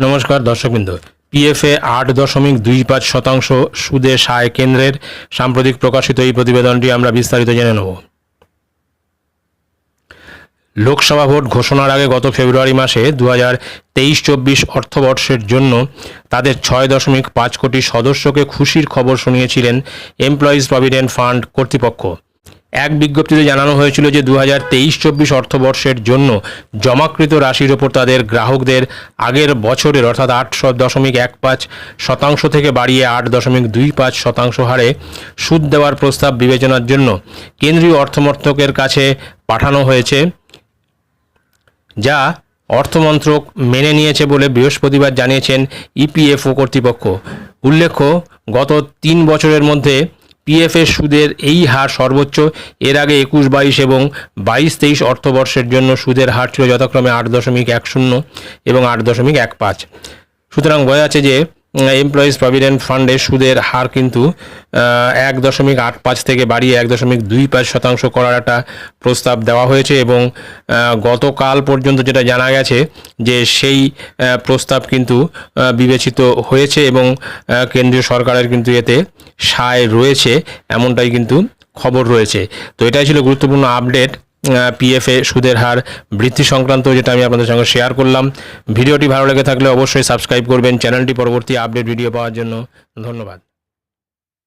নমস্কার দর্শকবৃন্দ। পিএফে 8.25% সুদে সায় কেন্দ্রের সাম্প্রতিক প্রকাশিত এই প্রতিবেদনটি আমরা বিস্তারিত জেনে নেব। লোকসভা ভোট ঘোষণার আগে গত ফেব্রুয়ারি মাসে 2023-24 অর্থবর্ষের জন্য তাদের 6.5 কোটি সদস্যকে খুশির খবর শুনিয়েছিলেন এমপ্লয়িজ প্রভিডেন্ট ফান্ড কর্তৃপক্ষ। এক বিজ্ঞপ্তিতে জানানো হয়েছিল যে 2023-24 অর্থবর্ষের জন্য জমাকৃত রাশির ওপর তাদের গ্রাহকদের আগের বছরের অর্থাৎ 8.15% থেকে বাড়িয়ে 8.25% হারে সুদ দেওয়ার প্রস্তাব বিবেচনার জন্য কেন্দ্রীয় অর্থমন্ত্রকের কাছে পাঠানো হয়েছে, যা অর্থমন্ত্রক মেনে নিয়েছে বলে বৃহস্পতিবার জানিয়েছেন ইপিএফও কর্তৃপক্ষ। উল্লেখ্য, গত 3 বছরের মধ্যে পিএফের সুদের এই হার সর্বোচ্চ। এর আগে 21-22 এবং 22-23 অর্থবর্ষের জন্য সুদের হার ছিল যথাক্রমে 8.10 এবং 8.15। সুতরাং বোঝা যাচ্ছে যে এমপ্লয়িজ প্রভিডেন্ট ফান্ডের সুদের হার কিন্তু 1.85 থেকে বাড়িয়ে 1.25% করার একটা প্রস্তাব দেওয়া হয়েছে এবং গতকাল পর্যন্ত যেটা জানা গেছে যে সেই প্রস্তাব কিন্তু বিবেচিত হয়েছে এবং কেন্দ্রীয় সরকারের কিন্তু এতে সায় রয়েছে, এমনটাই কিন্তু খবর রয়েছে। তো এটাই ছিল গুরুত্বপূর্ণ আপডেট পিএফে সুদের হার বৃদ্ধি সংক্রান্ত, যেটা আমি আপনাদের সঙ্গে শেয়ার করলাম। ভিডিওটি ভালো লেগে থাকলে অবশ্যই সাবস্ক্রাইব করবেন চ্যানেলটি পরবর্তী আপডেট ভিডিও পাওয়ার জন্য। ধন্যবাদ।